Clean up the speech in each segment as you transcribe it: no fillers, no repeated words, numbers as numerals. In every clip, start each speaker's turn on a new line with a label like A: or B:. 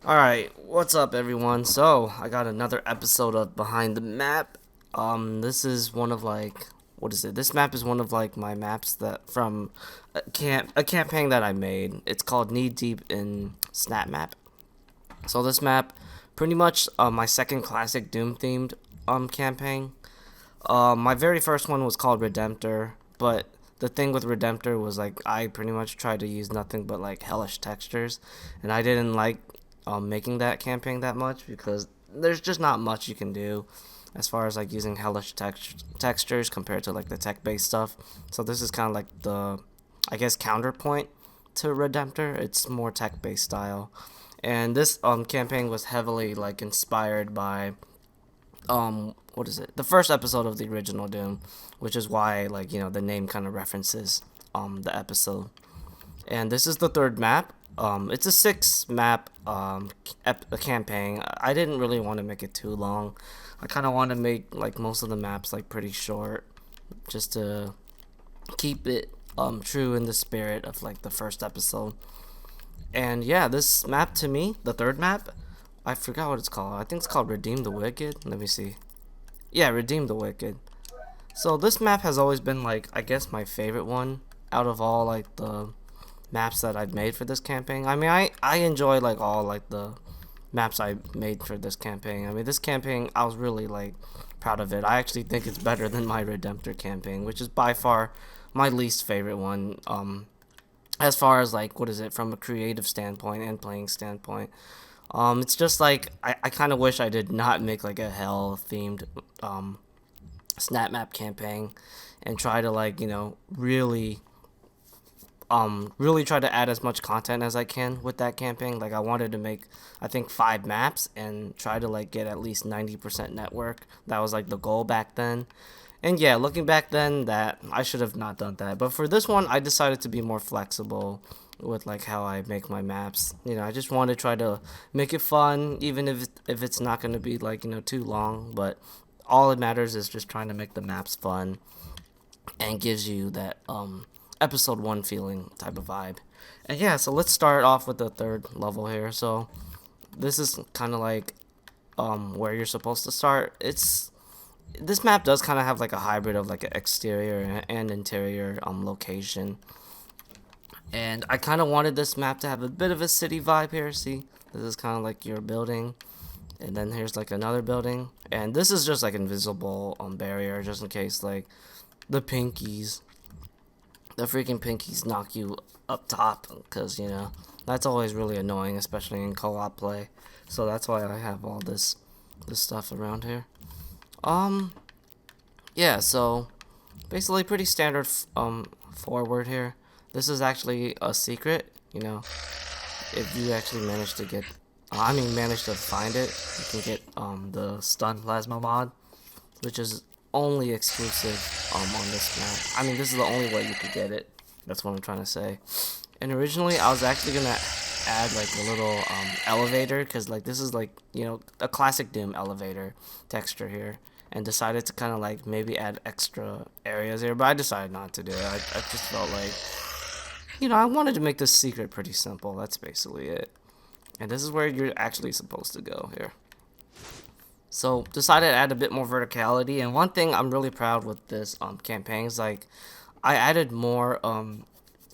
A: Alright, what's up everyone? So, I got another episode of Behind the Map. This is one of like, what is it? This map is one of like my maps that from a campaign that I made. It's called Knee Deep in SnapMap. So this map, pretty much my second classic Doom themed campaign. My very first one was called Redemptor, but the thing with Redemptor was like I pretty much tried to use nothing but like hellish textures, and I didn't like making that campaign that much because there's just not much you can do as far as like using hellish textures compared to like the tech-based stuff. So this is kind of like the, I guess, counterpoint to Redemptor. It's more tech-based style, and this campaign was heavily like inspired by what is it? The first episode of the original Doom, which is why like the name kind of references the episode. And this is the third map. It's a 6 map campaign. I didn't really want to make it too long. I kind of want to make like most of the maps like pretty short, just to keep it true in the spirit of like the first episode. And yeah, this map to me, the third map, I forgot what it's called. I think it's called Redeem the Wicked. Let me see. Yeah, Redeem the Wicked. So this map has always been like, I guess, my favorite one out of all like the maps that I've made for this campaign. I mean, I enjoy like all like the maps I made for this campaign. I mean, this campaign, I was really like proud of it. I actually think it's better than my Redemptor campaign, which is by far my least favorite one. As far as like, what is it, from a creative standpoint and playing standpoint. It's just like I kind of wish I did not make like a hell themed snap map campaign and try to like really try to add as much content as I can with that campaign. Like I wanted to make, I think, 5 maps and try to like get at least 90% network. That was like the goal back then. And yeah, looking back then, that I should have not done that. But for this one, I decided to be more flexible with like how I make my maps. I just want to try to make it fun, even if it's not going to be like too long. But all it matters is just trying to make the maps fun and gives you that episode 1 feeling type of vibe. And yeah, so let's start off with the third level here. So this is kind of like where you're supposed to start. This map does kind of have like a hybrid of like an exterior and interior location. And I kind of wanted this map to have a bit of a city vibe here. See, this is kind of like your building, and then here's like another building, and this is just like invisible barrier just in case like the pinkies, the freaking pinkies knock you up top, because that's always really annoying, especially in co-op play. So that's why I have all this stuff around here. Yeah, so basically pretty standard forward here. This is actually a secret, if you actually manage to get, manage to find it, you can get the stun plasma mod, which is only exclusive on this map. I mean, this is the only way you could get it. That's what I'm trying to say. And originally, I was actually gonna add like a little elevator, because like this is like a classic Doom elevator texture here, and decided to kind of like maybe add extra areas here, but I decided not to do it. I just felt like I wanted to make this secret pretty simple. That's basically it. And this is where you're actually supposed to go here. So decided to add a bit more verticality, and one thing I'm really proud with this campaign is like I added more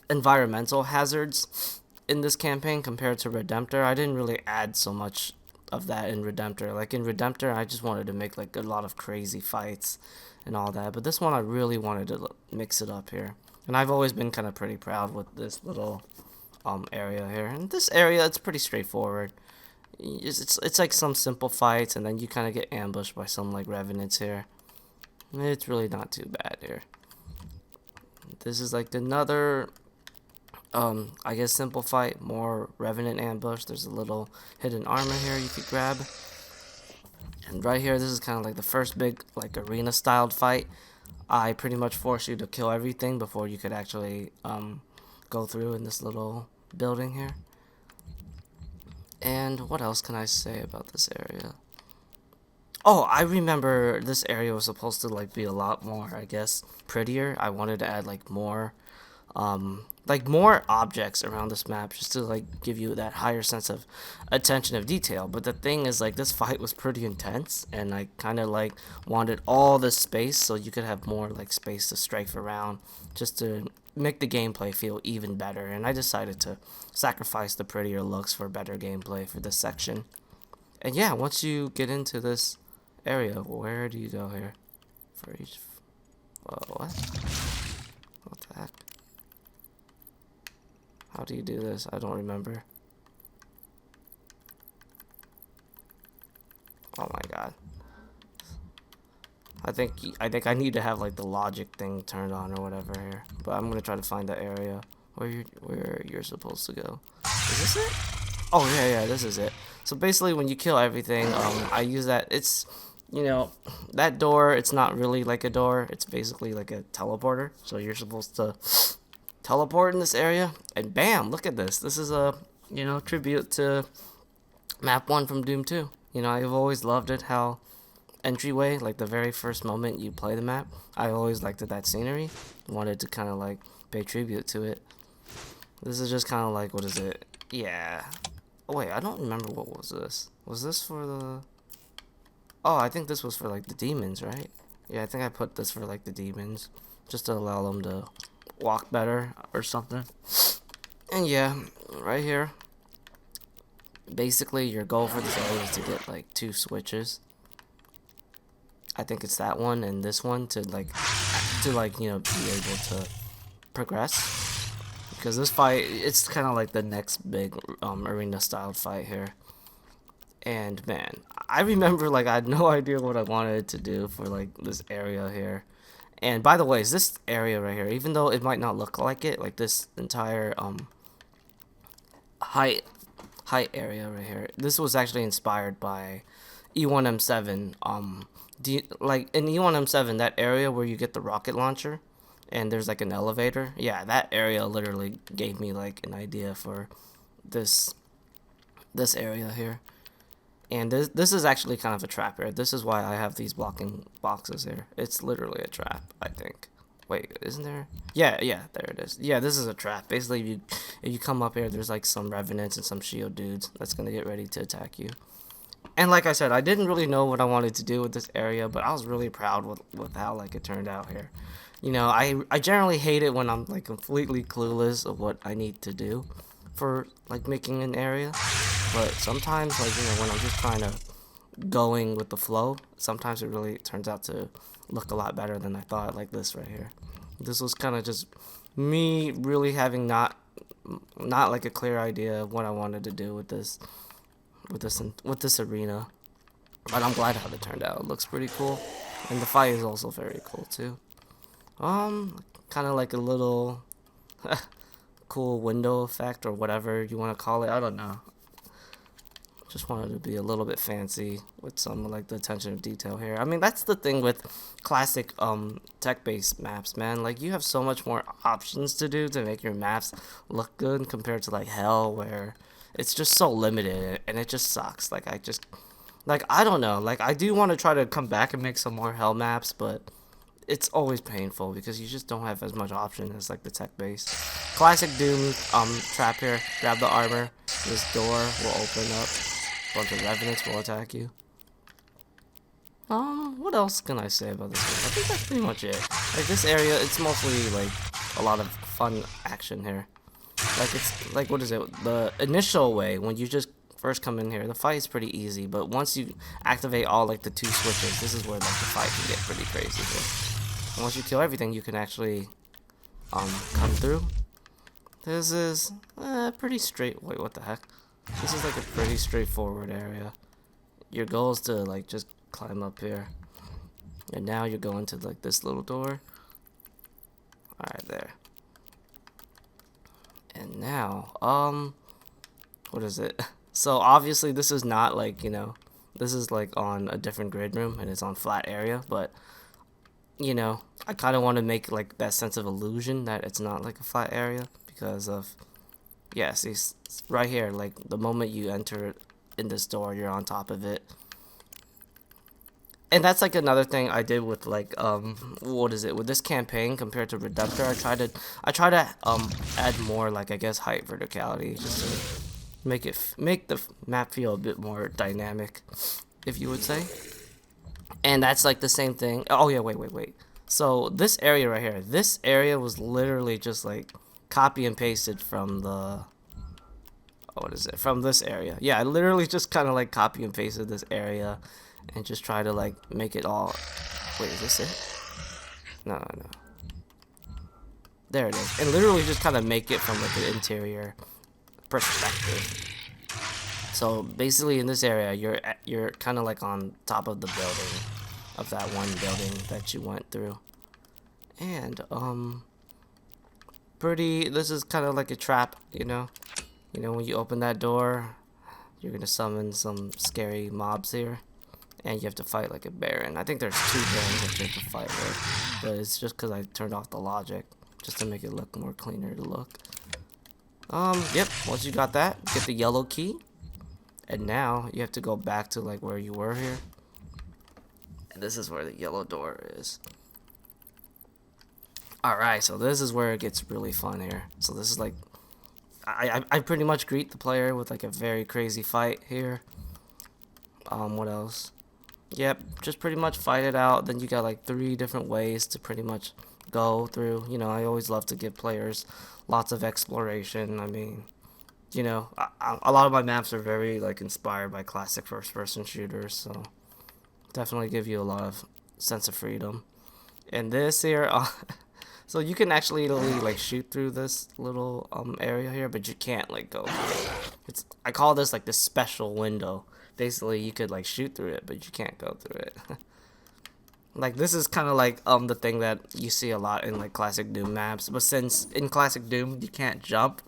A: environmental hazards in this campaign compared to Redemptor. I didn't really add so much of that in Redemptor. Like in Redemptor, I just wanted to make like a lot of crazy fights and all that, but this one I really wanted to mix it up here. And I've always been kind of pretty proud with this little area here. And this area, it's pretty straightforward. It's like some simple fights, and then you kind of get ambushed by some like revenants here. It's really not too bad here. This is like another I guess simple fight, more revenant ambush. There's a little hidden armor here you could grab. And right here, this is kind of like the first big like arena styled fight. I pretty much force you to kill everything before you could actually go through in this little building here. And what else can I say about this area? Oh, I remember this area was supposed to like be a lot more, I guess, prettier. I wanted to add like more like more objects around this map just to like give you that higher sense of attention of detail. But the thing is, like, this fight was pretty intense, and I kind of like wanted all this space so you could have more like space to strafe around, just to make the gameplay feel even better. And I decided to sacrifice the prettier looks for better gameplay for this section. And yeah, once you get into this area, where do you go here for each? What the heck? How do you do this? I don't remember. Oh my god. I think I need to have like the logic thing turned on or whatever here. But I'm gonna try to find the area where you're supposed to go. Is this it? Oh yeah, this is it. So basically, when you kill everything, I use that. It's, you know, that door. It's not really like a door. It's basically like a teleporter. So you're supposed to teleport in this area, and bam! Look at this. This is a, you know, tribute to Map 1 from Doom 2. You know, I've always loved it how entryway, like the very first moment you play the map, I always liked that scenery. Wanted to kind of like pay tribute to it. This is just kind of like, what is it? Yeah. Oh wait, I don't remember what was this. Was this for the? Oh, I think this was for like the demons, right? Yeah, I think I put this for like the demons, just to allow them to walk better or something. And yeah, right here, basically your goal for this area is to get like 2 switches. I think it's that one and this one to like you know, be able to progress, because this fight, it's kind of like the next big arena style fight here. And man, I remember like I had no idea what I wanted to do for like this area here. And by the way, is this area right here, even though it might not look like it, like this entire height area right here, this was actually inspired by E1M7. Like in E1M7, that area where you get the rocket launcher and there's like an elevator, yeah, that area literally gave me like an idea for this area here. And this is actually kind of a trap here. This is why I have these blocking boxes here. It's literally a trap, I think. Wait, isn't there? Yeah, there it is. Yeah, this is a trap. Basically, if you come up here, there's like some revenants and some shield dudes that's gonna get ready to attack you. And like I said, I didn't really know what I wanted to do with this area, but I was really proud with how like it turned out here. You know, I generally hate it when I'm like completely clueless of what I need to do for like making an area. But sometimes, like, you know, when I'm just trying to going with the flow, sometimes it really turns out to look a lot better than I thought, like this right here. This was kind of just me really having not like a clear idea of what I wanted to do with this arena. But I'm glad how it turned out. It looks pretty cool. And the fight is also very cool too. Kind of like a little cool window effect or whatever you want to call it. I don't know. Just wanted to be a little bit fancy with some like the attention of detail here. I mean, that's the thing with classic tech-based maps, man. Like, you have so much more options to do to make your maps look good compared to like Hell, where it's just so limited and it just sucks. Like, I don't know. Like, I do want to try to come back and make some more Hell maps, but it's always painful because you just don't have as much option as like the tech base. Classic Doom trap here. Grab the armor. This door will open up. Bunch of revenants will attack you. What else can I say about this game? I think that's pretty much it. Like, this area, it's mostly like a lot of fun action here. Like, it's like, what is it? The initial way, when you just first come in here, the fight is pretty easy. But once you activate all like the 2 switches, this is where like the fight can get pretty crazy here. And once you kill everything, you can actually come through. This is pretty straight. Wait, what the heck? This is like a pretty straightforward area. Your goal is to like just climb up here. And now you're going to like this little door. Alright, there. And now, what is it? So obviously this is not like, you know, this is like on a different grid room and it's on flat area, but you know, I kind of want to make like that sense of illusion that it's not like a flat area because of, yeah, see, right here, like the moment you enter in this door, you're on top of it. And that's like another thing I did with like what is it, with this campaign compared to Redemptor. I try to add more, like, I guess, height verticality, just to make the map feel a bit more dynamic, if you would say. And that's like the same thing. Oh yeah, wait. So this area right here, this area was literally just like copy and pasted from the, what is it, from this area. Yeah, I literally just kind of like copy and pasted this area and just try to like make it all. Wait, is this it? No. There it is. And literally just kind of make it from like an interior perspective. So basically in this area, you're kind of like on top of the building, of that one building that you went through. And this is kind of like a trap, you know. When you open that door, you're gonna summon some scary mobs here, and you have to fight like a baron. I think there's 2 barons that you have to fight with, but it's just because I turned off the logic just to make it look more cleaner to look. Yep. Once you got that, get the yellow key, and now you have to go back to like where you were here. And this is where the yellow door is. Alright, so this is where it gets really fun here. So this is like, I pretty much greet the player with like a very crazy fight here. What else? Yep, just pretty much fight it out. Then you got like 3 different ways to pretty much go through. I always love to give players lots of exploration. I mean, a lot of my maps are very like inspired by classic first-person shooters, so definitely give you a lot of sense of freedom. And this here, so you can actually like shoot through this little area here, but you can't like go through it. I call this like the special window. Basically, you could like shoot through it, but you can't go through it. Like this is kind of like the thing that you see a lot in like classic Doom maps, but since in classic Doom you can't jump,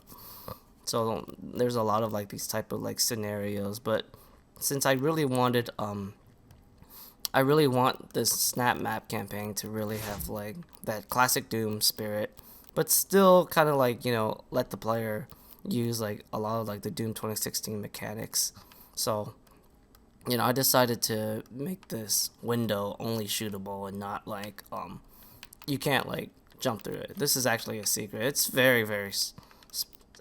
A: so there's a lot of like these type of like scenarios. But since I really want this SnapMap campaign to really have like that classic Doom spirit, but still kind of like, let the player use like a lot of like the Doom 2016 mechanics. So, I decided to make this window only shootable and not like, you can't like jump through it. This is actually a secret. It's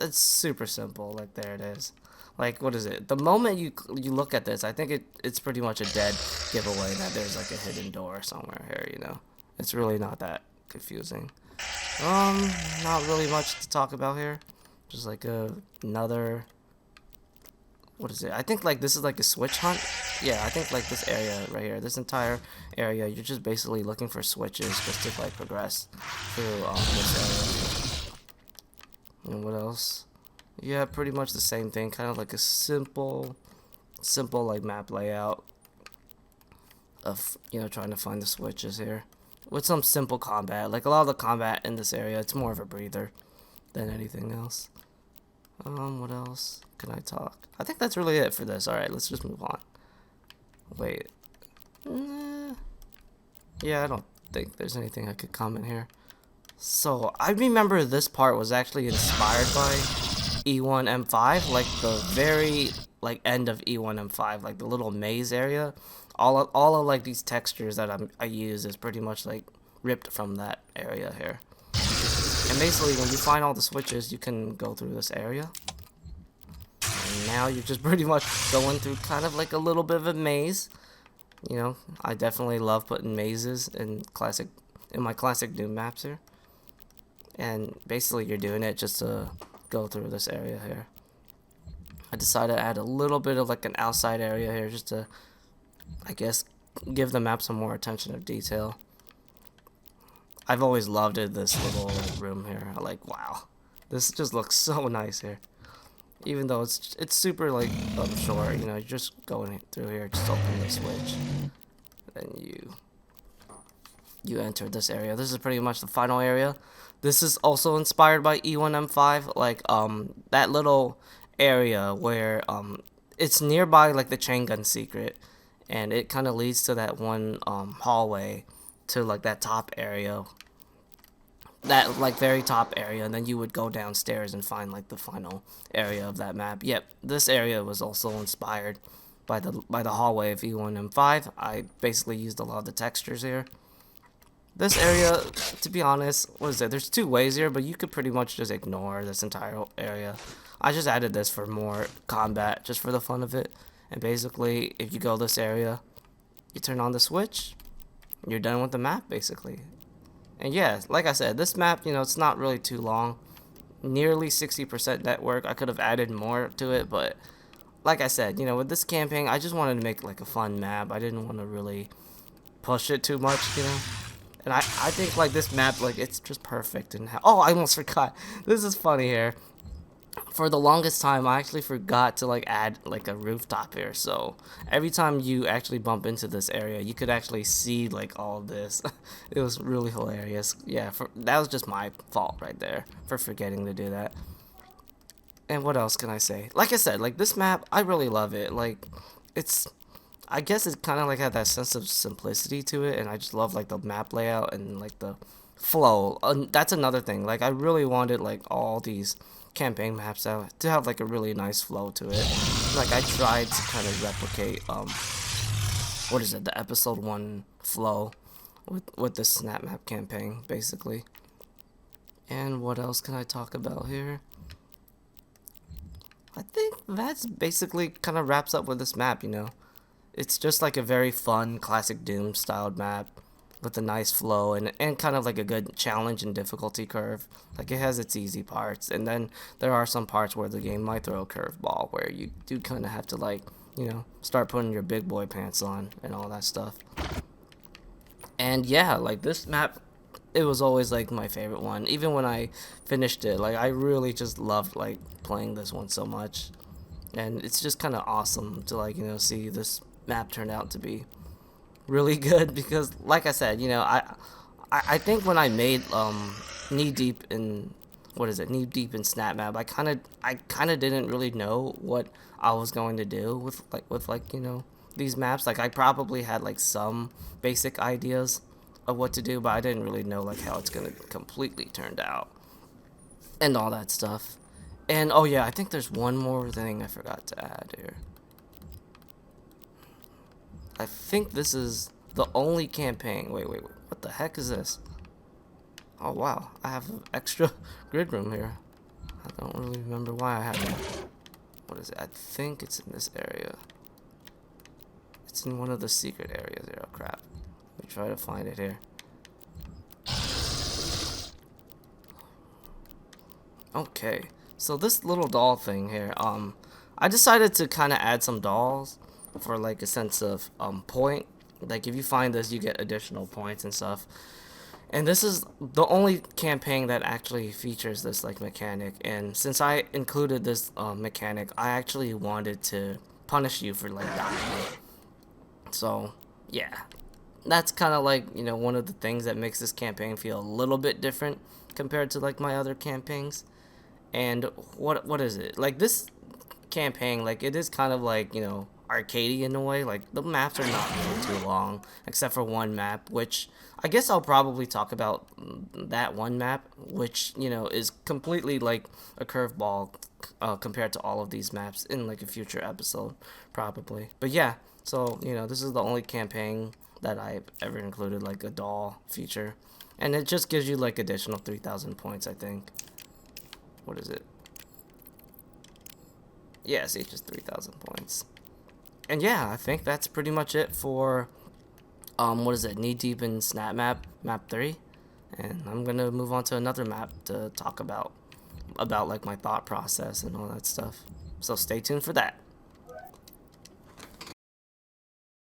A: it's super simple. Like there it is. Like, what is it? The moment you look at this, I think it's pretty much a dead giveaway that there's like a hidden door somewhere here, It's really not that confusing. Not really much to talk about here. Just like another, what is it? I think like this is like a switch hunt. Yeah, I think like this area right here, this entire area, you're just basically looking for switches just to like progress through this area. And what else? Yeah, pretty much the same thing, kind of like a simple like map layout of, trying to find the switches here with some simple combat. Like a lot of the combat in this area, it's more of a breather than anything else. What else can I talk? I think that's really it for this. Alright, let's just move on. Wait. Yeah, I don't think there's anything I could comment here. So, I remember this part was actually inspired by E1M5, like the very like end of E1M5, like the little maze area. All of like these textures that I use is pretty much like ripped from that area here. And basically, when you find all the switches, you can go through this area. And now you're just pretty much going through kind of like a little bit of a maze. I definitely love putting mazes in my classic Doom maps here. And basically, you're doing it just to go through this area here. I decided to add a little bit of like an outside area here just to, I guess, give the map some more attention to detail. I've always loved this little room here. I like, wow, this just looks so nice here. Even though it's super like short, you're just going through here, just open the switch, then you enter this area. This is pretty much the final area. This is also inspired by E1M5, like that little area where it's nearby like the chain gun secret, and it kind of leads to that one hallway to like that top area, that like very top area, and then you would go downstairs and find like the final area of that map. Yep, this area was also inspired by the hallway of E1M5. I basically used a lot of the textures here. This area, to be honest, what is it? There's two ways here, but you could pretty much just ignore this entire area. I just added this for more combat, just for the fun of it. And basically, if you go this area, you turn on the switch, you're done with the map, basically. And yeah, like I said, this map, it's not really too long. Nearly 60% network. I could have added more to it, but like I said, with this campaign, I just wanted to make like a fun map. I didn't want to really push it too much, And I think like this map, like it's just perfect. And oh, I almost forgot. This is funny here. For the longest time, I actually forgot to like add like a rooftop here. So every time you actually bump into this area, you could actually see like all of this. It was really hilarious. Yeah, that was just my fault right there for forgetting to do that. And what else can I say? Like I said, like this map, I really love it. Like I guess it kind of like had that sense of simplicity to it, and I just love like the map layout and like the flow. That's another thing. Like I really wanted like all these campaign maps out to have like a really nice flow to it. Like I tried to kind of replicate what is it, the episode 1 flow with the SnapMap campaign basically. And what else can I talk about here? I think that's basically kind of wraps up with this map, It's just like a very fun classic Doom styled map with a nice flow and kind of like a good challenge and difficulty curve. Like it has its easy parts, and then there are some parts where the game might throw a curveball where you do kind of have to like, start putting your big boy pants on and all that stuff. And yeah, like this map, it was always like my favorite one. Even when I finished it, like I really just loved like playing this one so much. And it's just kind of awesome to like, see this map turn out to be really good, because like I said, I think when I made knee deep in SnapMap, I kind of didn't really know what I was going to do with these maps. Like I probably had like some basic ideas of what to do, but I didn't really know like how it's gonna completely turn out and all that stuff. And oh yeah, I think there's one more thing I forgot to add here. I think this is the only campaign. Wait. What the heck is this? Oh wow, I have an extra grid room here. I don't really remember why I have that. What is it? I think it's in this area. It's in one of the secret areas here. Oh crap. Let me try to find it here. Okay, so this little doll thing here, I decided to kind of add some dolls for like a sense of point. Like if you find this, you get additional points and stuff. And this is the only campaign that actually features this like mechanic. And since I included this mechanic, I actually wanted to punish you for like dying. So yeah, that's kind of like one of the things that makes this campaign feel a little bit different compared to like my other campaigns. And what is it? Like this campaign, like it is kind of like, arcadey in a way. Like the maps are not really too long, except for one map, which I guess I'll probably talk about that one map, which, is completely like a curveball compared to all of these maps in like a future episode, probably. But yeah, so, this is the only campaign that I've ever included like a doll feature. And it just gives you like additional 3,000 points, I think. What is it? Yeah, see, just 3,000 points. And yeah, I think that's pretty much it for, what is it, Knee Deep in SnapMap, Map 3. And I'm gonna move on to another map to talk about like my thought process and all that stuff. So stay tuned for that.